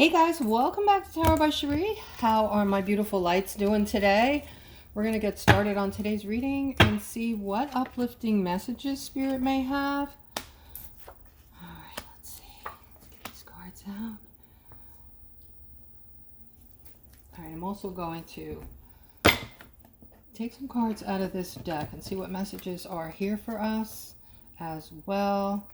Hey guys, welcome back to Tarot by Cherie. How are my beautiful lights doing today? We're going to get started on today's reading and see what uplifting messages Spirit may have. Alright, let's see. Let's get these cards out. Alright, I'm also going to take some cards out of this deck and see what messages are here for us as well.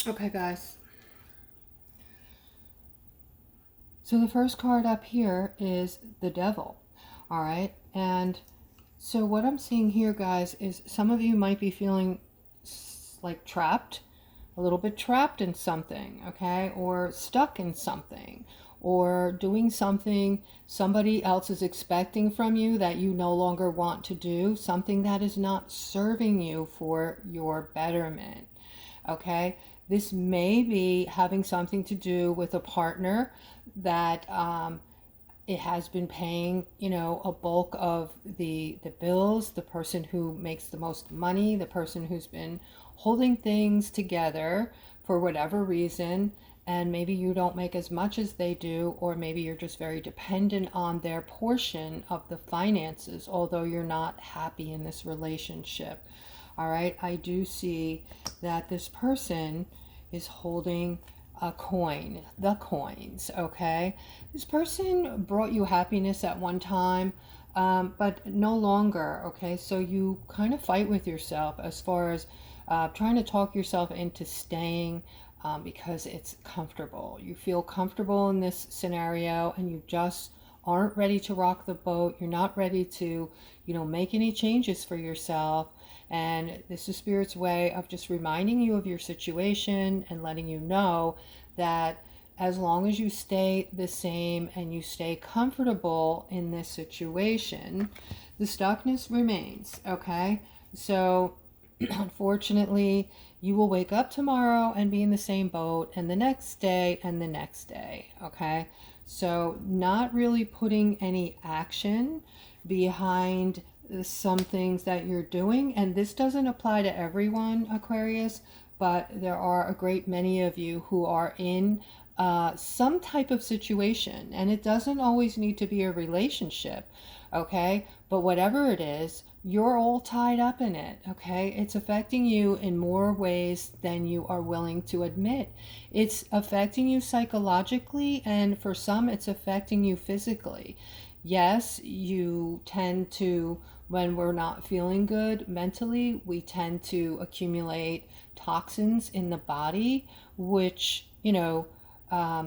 Okay, guys. So the first card up here is the Devil. All right. And so what I'm seeing here, guys, is some of you might be feeling like trapped, a little bit trapped in something, okay? Or stuck in something, or doing something somebody else is expecting from you that you no longer want to do, something that is not serving you for your betterment, okay? This may be having something to do with a partner that it has been paying, you know, a bulk of the bills, the person who makes the most money, the person who's been holding things together for whatever reason, and maybe you don't make as much as they do, or maybe you're just very dependent on their portion of the finances, although you're not happy in this relationship. All right, I do see that this person is holding a coin, the coins, okay? This person brought you happiness at one time, but no longer, okay? So you kind of fight with yourself as far as trying to talk yourself into staying because it's comfortable. You feel comfortable in this scenario and you just aren't ready to rock the boat. You're not ready to, you know, make any changes for yourself. And this is Spirit's way of just reminding you of your situation and letting you know that as long as you stay the same and you stay comfortable in this situation, the stuckness remains, okay? So unfortunately, you will wake up tomorrow and be in the same boat, and the next day and the next day, okay? So not really putting any action behind some things that you're doing, and this doesn't apply to everyone, Aquarius, but there are a great many of you who are in some type of situation, and it doesn't always need to be a relationship, okay? But whatever it is, you're all tied up in it, okay? It's affecting you in more ways than you are willing to admit. It's affecting you psychologically, and for some, it's affecting you physically. Yes, you tend to, when we're not feeling good mentally, we tend to accumulate toxins in the body, which, you know,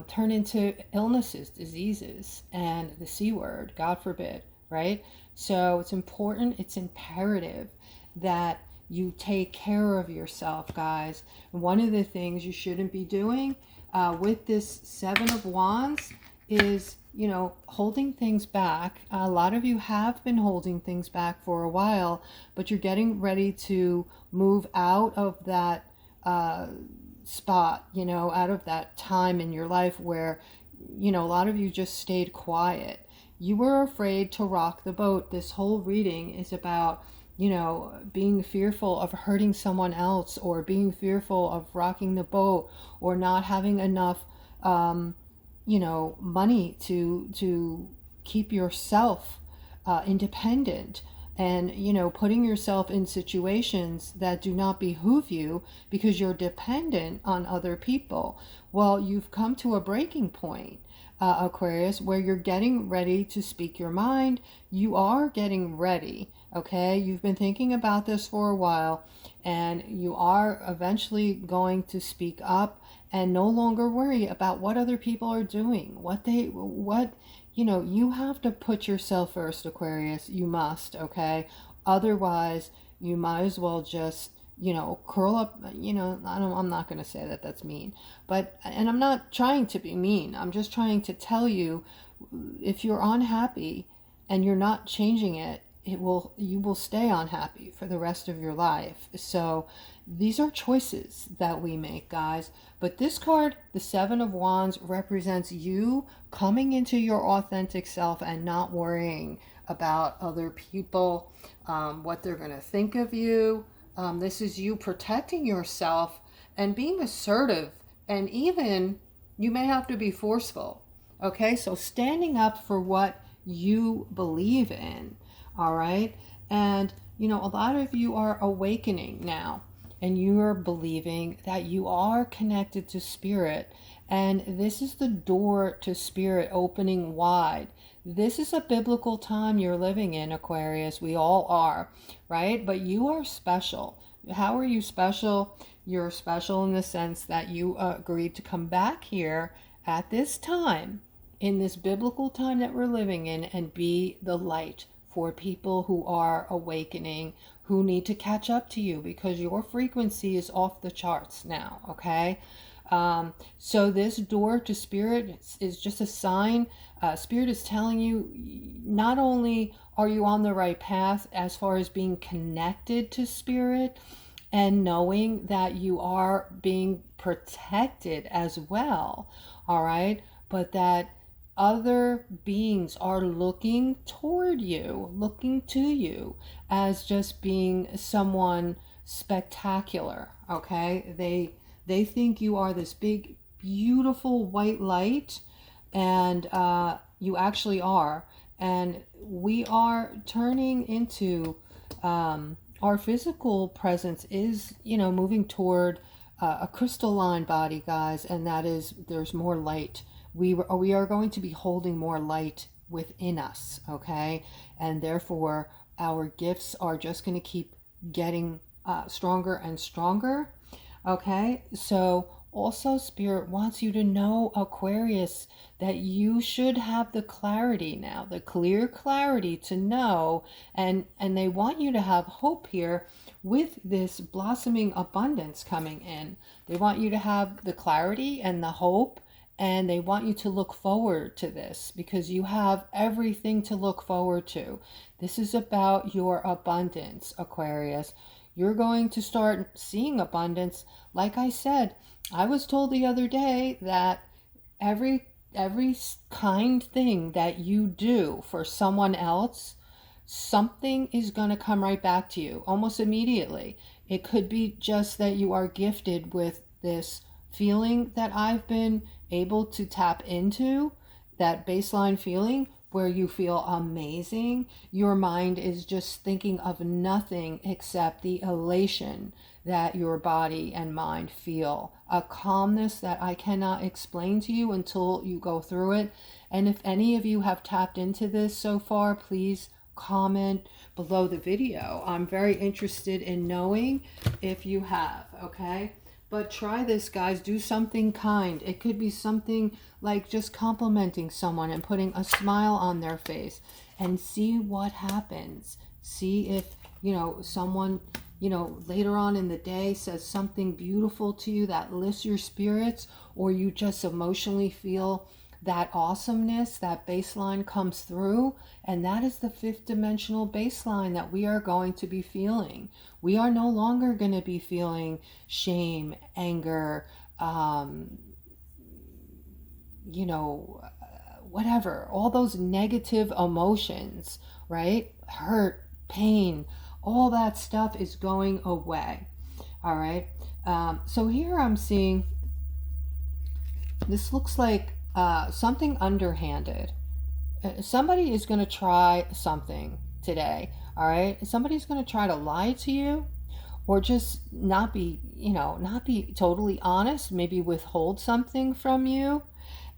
turn into illnesses, diseases, and the C word, God forbid, right? So it's important, it's imperative that you take care of yourself, guys. And one of the things you shouldn't be doing with this Seven of Wands is, you know, holding things back. A lot of you have been holding things back for a while, but you're getting ready to move out of that spot, you know, out of that time in your life where, you know, a lot of you just stayed quiet. You were afraid to rock the boat. This whole reading is about, you know, being fearful of hurting someone else, or being fearful of rocking the boat, or not having enough you know, money to keep yourself independent, and, you know, putting yourself in situations that do not behoove you because you're dependent on other people. Well, you've come to a breaking point, Aquarius, where you're getting ready to speak your mind. You are getting ready, okay? You've been thinking about this for a while, and you are eventually going to speak up and no longer worry about what other people are doing, you know, you have to put yourself first, Aquarius. You must, okay? Otherwise, you might as well just, curl up, I'm not going to say that that's mean, and I'm not trying to be mean. I'm just trying to tell you, if you're unhappy and you're not changing it, you will stay unhappy for the rest of your life. So these are choices that we make, guys. But this card, the Seven of Wands, represents you coming into your authentic self and not worrying about other people, what they're going to think of you. This is you protecting yourself and being assertive, and even you may have to be forceful. Okay, so standing up for what you believe in. All right, and a lot of you are awakening now, and you are believing that you are connected to spirit, and this is the door to spirit opening wide. This is a biblical time you're living in, Aquarius. We all are, right? But you are special. How are you special? You're special in the sense that you agreed to come back here at this time, in this biblical time that we're living in, and be the light for people who are awakening, who need to catch up to you, because your frequency is off the charts now, okay? So this door to spirit is just a sign. Spirit is telling you, not only are you on the right path as far as being connected to spirit and knowing that you are being protected as well, all right, but that other beings are looking toward you, looking to you as just being someone spectacular, okay? They think you are this big, beautiful white light, and you actually are. And we are turning into, our physical presence is, moving toward a crystalline body, guys, and that is, there's more light. We are going to be holding more light within us, okay? And therefore, our gifts are just going to keep getting stronger and stronger, okay? So also, Spirit wants you to know, Aquarius, that you should have the clarity now, the clear clarity to know, and they want you to have hope here with this blossoming abundance coming in. They want you to have the clarity and the hope, and they want you to look forward to this, because you have everything to look forward to. This is about your abundance, Aquarius. You're going to start seeing abundance. Like I said, I was told the other day that every kind thing that you do for someone else, something is going to come right back to you almost immediately. It could be just that you are gifted with this feeling that I've been able to tap into, that baseline feeling where you feel amazing. Your mind is just thinking of nothing except the elation that your body and mind feel, a calmness that I cannot explain to you until you go through it. And if any of you have tapped into this so far, please comment below the video. I'm very interested in knowing if you have, okay? But try this, guys. Do something kind. It could be something like just complimenting someone and putting a smile on their face, and see what happens. See if, someone, later on in the day says something beautiful to you that lifts your spirits, or you just emotionally feel that awesomeness, that baseline comes through. And that is the fifth dimensional baseline that we are going to be feeling. We are no longer going to be feeling shame, anger, whatever, all those negative emotions, right? Hurt, pain, all that stuff is going away. All right. So here I'm seeing, this looks like something underhanded. Somebody is going to try something today, all right? Somebody's going to try to lie to you, or just not be totally honest, maybe withhold something from you,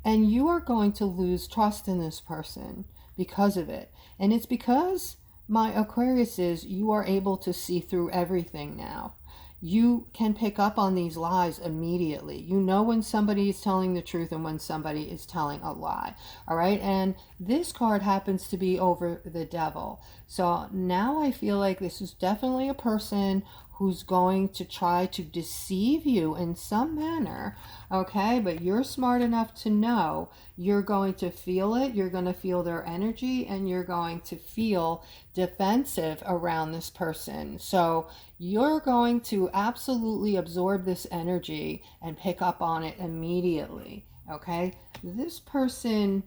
and you are going to lose trust in this person because of it. And it's because, my Aquariuses, you are able to see through everything now. You can pick up on these lies immediately. You know when somebody is telling the truth and when somebody is telling a lie. All right. And this card happens to be over the devil. So now I feel like this is definitely a person who's going to try to deceive you in some manner, okay? But you're smart enough to know you're going to feel it, you're going to feel their energy, and you're going to feel defensive around this person. So you're going to absolutely absorb this energy and pick up on it immediately, okay? This person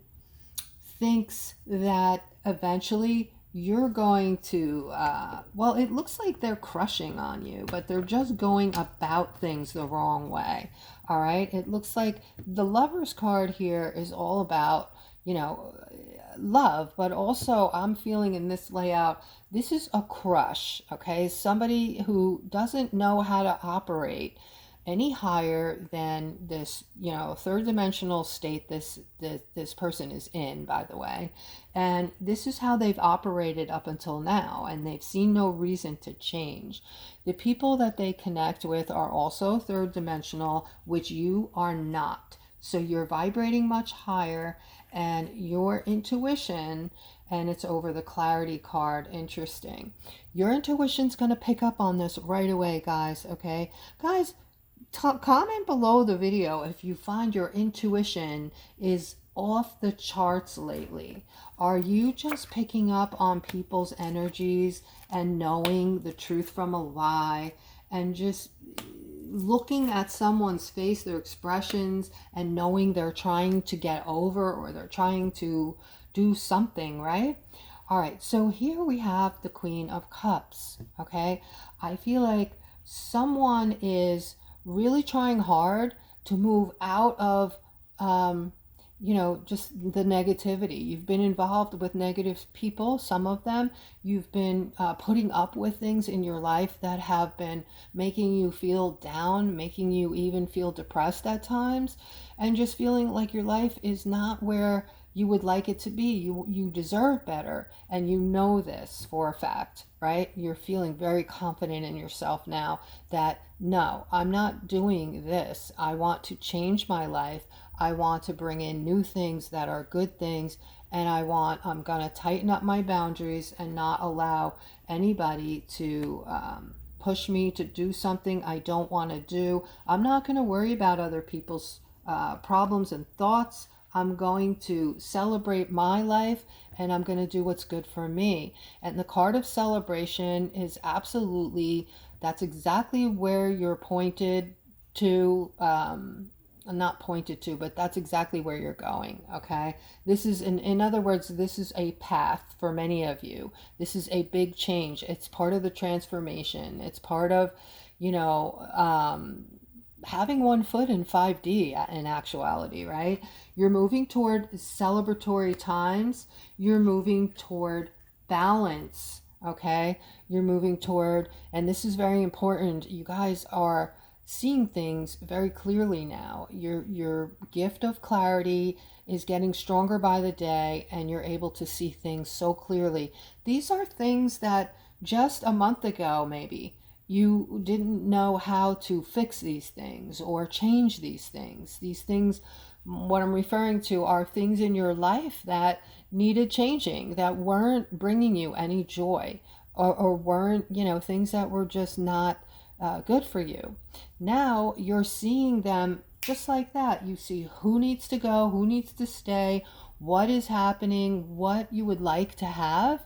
thinks that eventually you're going to, well, it looks like they're crushing on you, but they're just going about things the wrong way. All right. It looks like the Lover's card here is all about, you know, love, but also I'm feeling in this layout, this is a crush. Okay. Somebody who doesn't know how to operate any higher than this, you know, third dimensional state this person is in, by the way. And this is how they've operated up until now, and they've seen no reason to change. The people that they connect with are also third dimensional, which you are not. So you're vibrating much higher, and your intuition, and it's over the clarity card. Interesting. Your intuition's going to pick up on this right away, guys. Okay, guys, comment below the video if you find your intuition is off the charts lately. Are you just picking up on people's energies and knowing the truth from a lie, and just looking at someone's face, their expressions, and knowing they're trying to get over, or they're trying to do something, right? All right, so here we have the Queen of Cups, okay? I feel like someone is really trying hard to move out of, you know, just the negativity. You've been involved with negative people, some of them. You've been putting up with things in your life that have been making you feel down, making you even feel depressed at times, and just feeling like your life is not where you would like it to be. You deserve better, and you know this for a fact, right? You're feeling very confident in yourself now that, no, I'm not doing this. I want to change my life. I want to bring in new things that are good things, and I'm going to tighten up my boundaries and not allow anybody to push me to do something I don't want to do. I'm not going to worry about other people's problems and thoughts. I'm going to celebrate my life, and I'm going to do what's good for me. And the card of celebration is absolutely, that's exactly where you're pointed to, not pointed to, but that's exactly where you're going, okay? This is, in other words, this is a path for many of you. This is a big change. It's part of the transformation. It's part of, you know, having one foot in 5D in actuality, right? You're moving toward celebratory times. You're moving toward balance, okay? You're moving toward, and this is very important, you guys are seeing things very clearly now. Your gift of clarity is getting stronger by the day, and you're able to see things so clearly. These are things that just a month ago, maybe, you didn't know how to fix these things or change these things. These things, what I'm referring to, are things in your life that needed changing, that weren't bringing you any joy, or weren't, you know, things that were just not good for you. Now you're seeing them just like that. You see who needs to go, who needs to stay, what is happening, what you would like to have.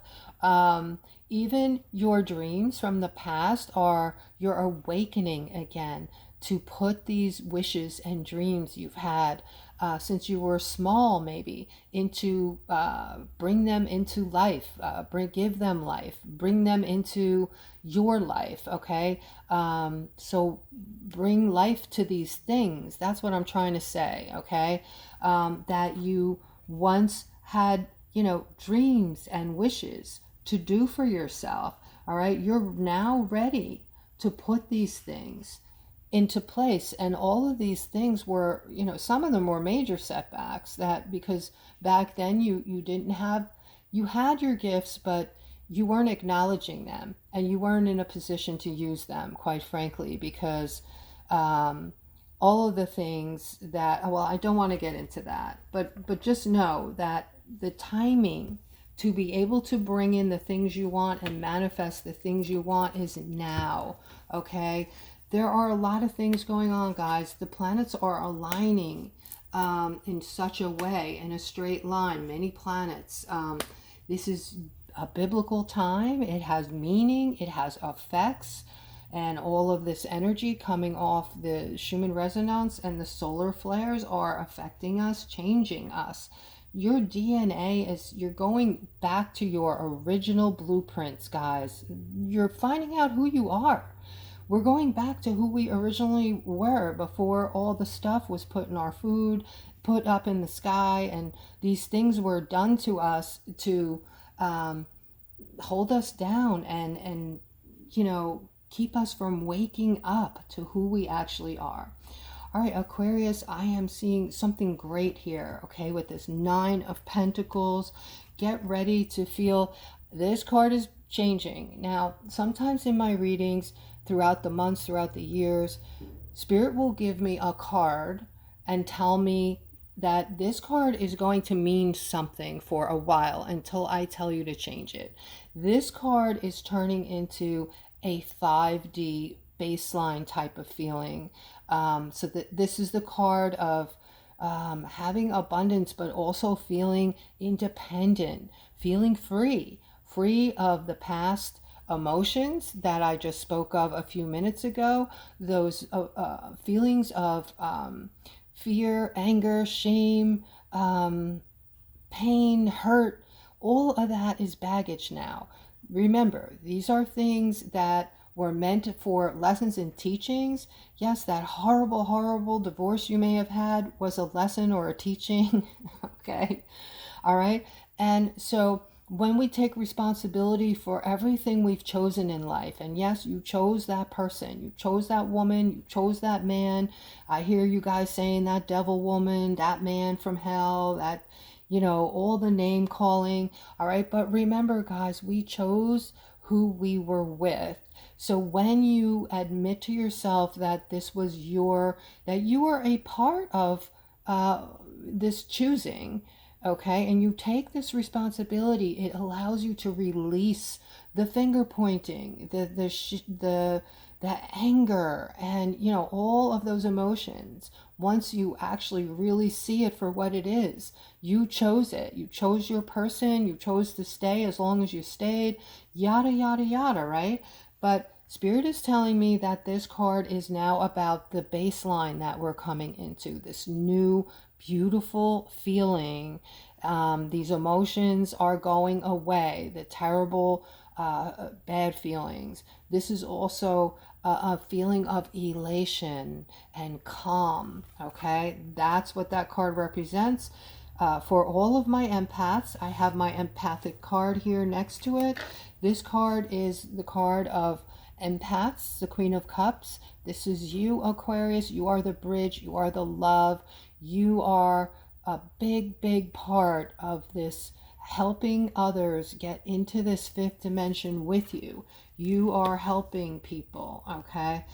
Even your dreams from the past are, you're awakening again to put these wishes and dreams you've had since you were small, maybe, into, bring them into life, give them life, bring them into your life, okay? So bring life to these things. That's what I'm trying to say, okay? That you once had, you know, dreams and wishes to do for yourself, all right? You're now ready to put these things into place. And all of these things were, you know, some of them were major setbacks, that because back then you didn't have, you had your gifts, but you weren't acknowledging them, and you weren't in a position to use them, quite frankly, because all of the things that, well, I don't want to get into that, but just know that the timing to be able to bring in the things you want and manifest the things you want is now, okay? There are a lot of things going on, guys. The planets are aligning in such a way, in a straight line, many planets. This is a biblical time. It has meaning, it has effects, and all of this energy coming off the Schumann resonance and the solar flares are affecting us, changing us. Your DNA is, you're going back to your original blueprints, guys. You're finding out who you are. We're going back to who we originally were before all the stuff was put in our food, put up in the sky, and these things were done to us to hold us down and you know, keep us from waking up to who we actually are. All right, Aquarius, I am seeing something great here, okay, with this Nine of Pentacles. Get ready to feel this card is changing. Now, sometimes in my readings, throughout the months, throughout the years, Spirit will give me a card and tell me that this card is going to mean something for a while until I tell you to change it. This card is turning into a 5D baseline type of feeling. So that this is the card of having abundance, but also feeling independent, feeling free of the past emotions that I just spoke of a few minutes ago, those feelings of fear, anger, shame, pain, hurt. All of that is baggage now. Remember, these are things that were meant for lessons and teachings. Yes, that horrible, horrible divorce you may have had was a lesson or a teaching. Okay. All right. And so when we take responsibility for everything we've chosen in life, and yes, you chose that person, you chose that woman, you chose that man. I hear you guys saying that devil woman, that man from hell, that, you know, all the name calling. All right. But remember, guys, we chose who we were with. So when you admit to yourself that this was that you were a part of this choosing, okay, and you take this responsibility, it allows you to release the finger pointing, the anger, and, you know, all of those emotions. Once you actually really see it for what it is, you chose it. You chose your person. You chose to stay as long as you stayed, yada, yada, yada, right? But Spirit is telling me that this card is now about the baseline that we're coming into, this new, beautiful feeling. These emotions are going away, the terrible, bad feelings. This is also a feeling of elation and calm, okay? That's what that card represents. For all of my empaths, I have my empathic card here next to it. This card is the card of empaths, the Queen of Cups. This is you, Aquarius. You are the bridge. You are the love. You are a big, big part of this helping others get into this fifth dimension with you. You are helping people, okay?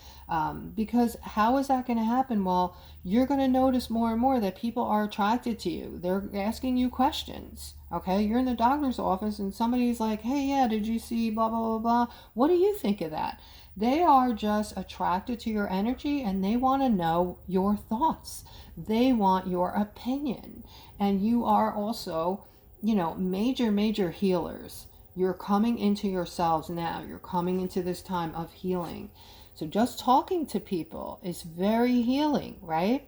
Because how is that going to happen? Well, you're going to notice more and more that people are attracted to you. They're asking you questions, okay? You're in the doctor's office and somebody's like, hey, yeah, did you see blah, blah, blah, blah? What do you think of that? They are just attracted to your energy and they want to know your thoughts. They want your opinion. And you are also, you know, major, major healers. You're coming into yourselves now. You're coming into this time of healing. So just talking to people is very healing, right?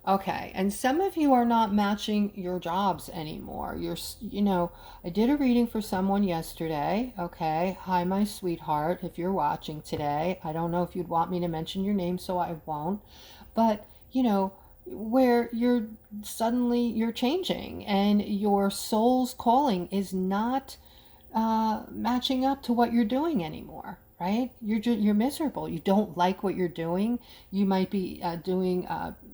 Okay, and some of you are not matching your jobs anymore. You know, I did a reading for someone yesterday. Okay, hi, my sweetheart, if you're watching today. I don't know if you'd want me to mention your name, so I won't. But, you know, where you're changing and your soul's calling is not matching up to what you're doing anymore, right? You're miserable. You don't like what you're doing. You might be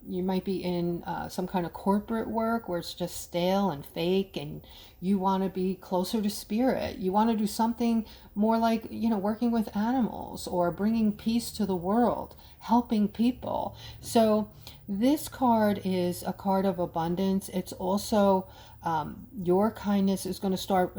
you might be in some kind of corporate work where it's just stale and fake, and you want to be closer to spirit. You want to do something more like, you know, working with animals or bringing peace to the world, helping people. So this card is a card of abundance. It's also Your kindness is going to start.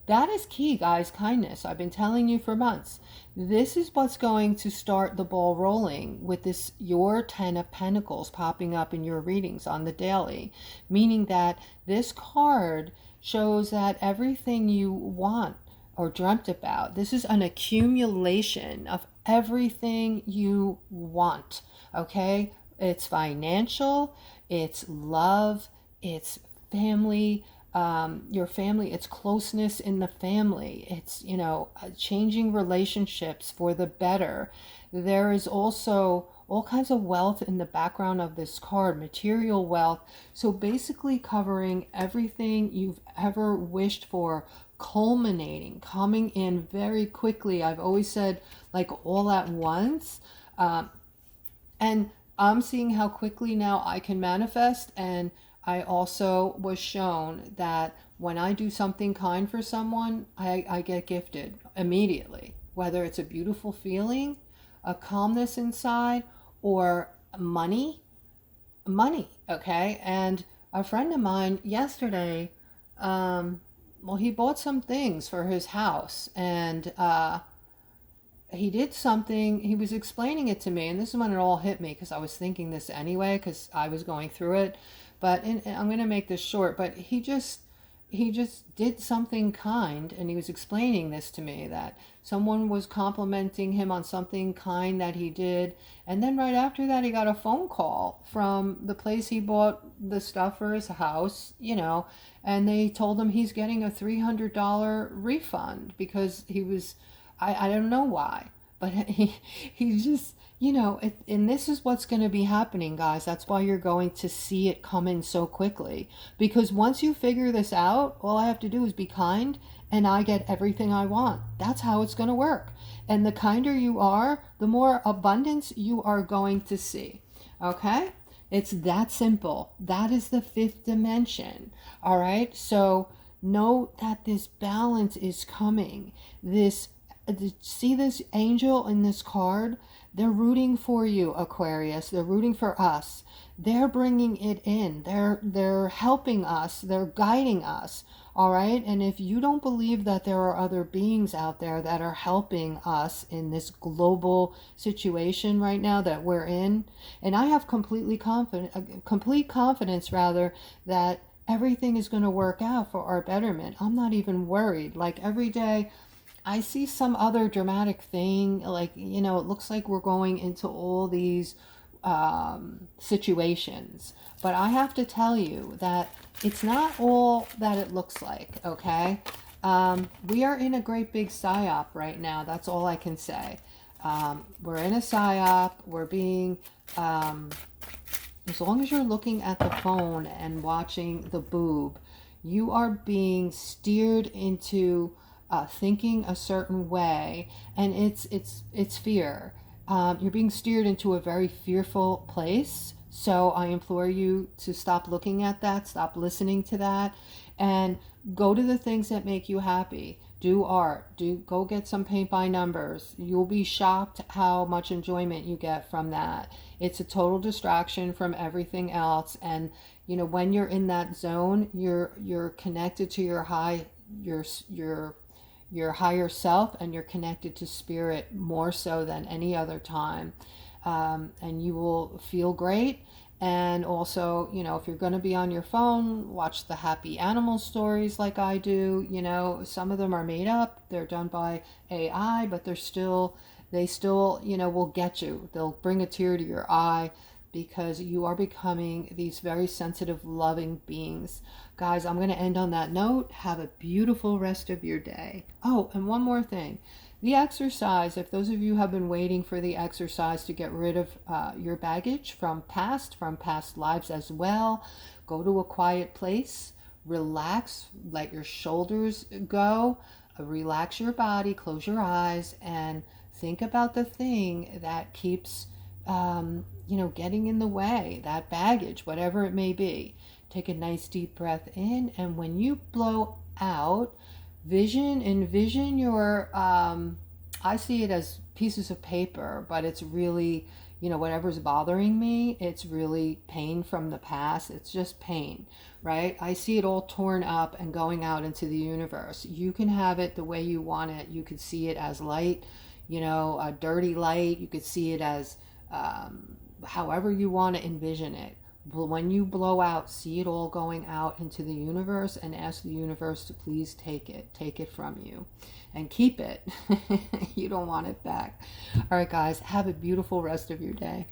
That is key, guys. Kindness. I've been telling you for months. This is what's going to start the ball rolling with this, your 10 of Pentacles popping up in your readings on the daily, meaning that this card shows that everything you want or dreamt about, this is an accumulation of everything you want. Okay, it's financial, it's love, it's family, your family, it's closeness in the family, it's, you know, changing relationships for the better. There is also all kinds of wealth in the background of this card, material wealth. So basically covering everything you've ever wished for, culminating, coming in very quickly. I've always said, like, all at once. And I'm seeing how quickly now I can manifest. And I also was shown that when I do something kind for someone, I get gifted immediately, whether it's a beautiful feeling, a calmness inside, or money. Okay. And a friend of mine yesterday, well, he bought some things for his house, and he did something. He was explaining it to me, and this is when it all hit me, because I was thinking this anyway, because I was going through it. But I'm going to make this short. But he just did something kind, and he was explaining this to me, that someone was complimenting him on something kind that he did, and then right after that he got a phone call from the place he bought the stuff for his house, you know, and they told him he's getting a $300 refund because he was, I don't know why, but he just, you know, and this is what's going to be happening, guys. That's why you're going to see it come in so quickly. Because once you figure this out, all I have to do is be kind, and I get everything I want. That's how it's going to work. And the kinder you are, the more abundance you are going to see. Okay? It's that simple. That is the fifth dimension. All right? So know that this balance is coming. See this angel in this card? They're rooting for you, Aquarius. They're rooting for us. They're bringing it in. They're helping us. They're guiding us. All right? And if you don't believe that there are other beings out there that are helping us in this global situation right now that we're in, and I have complete confidence rather, that everything is going to work out for our betterment. I'm not even worried. Like, every day I see some other dramatic thing, like, you know, it looks like we're going into all these situations. But I have to tell you that it's not all that it looks like, okay? We are in a great big psyop right now. That's all I can say. We're in a psyop. We're being, as long as you're looking at the phone and watching the boob, you are being steered into thinking a certain way, and it's fear. You're being steered into a very fearful place. So I implore you to stop looking at that, stop listening to that, and go to the things that make you happy. Do art. Go get some paint by numbers. You'll be shocked how much enjoyment you get from that. It's a total distraction from everything else. And you know, when you're in that zone, you're connected to your higher self, and you're connected to spirit more so than any other time. And you will feel great. And also, you know, if you're going to be on your phone, watch the happy animal stories like I do. You know, some of them are made up. They're done by AI, but they still, you know, will get you. They'll bring a tear to your eye, because you are becoming these very sensitive, loving beings. Guys, I'm going to end on that note. Have a beautiful rest of your day. Oh, and one more thing. The exercise, if those of you have been waiting for the exercise to get rid of your baggage from past lives as well, go to a quiet place, relax, let your shoulders go, relax your body, close your eyes, and think about the thing that keeps you know, getting in the way, that baggage, whatever it may be. Take a nice deep breath in, and when you blow out, envision your, I see it as pieces of paper, but it's really, you know, whatever's bothering me, it's really pain from the past. It's just pain, right? I see it all torn up and going out into the universe. You can have it the way you want it. You could see it as light, you know, a dirty light. You could see it as however you want to envision it. But when you blow out, see it all going out into the universe, and ask the universe to please take it from you and keep it. You don't want it back. All right, guys, have a beautiful rest of your day.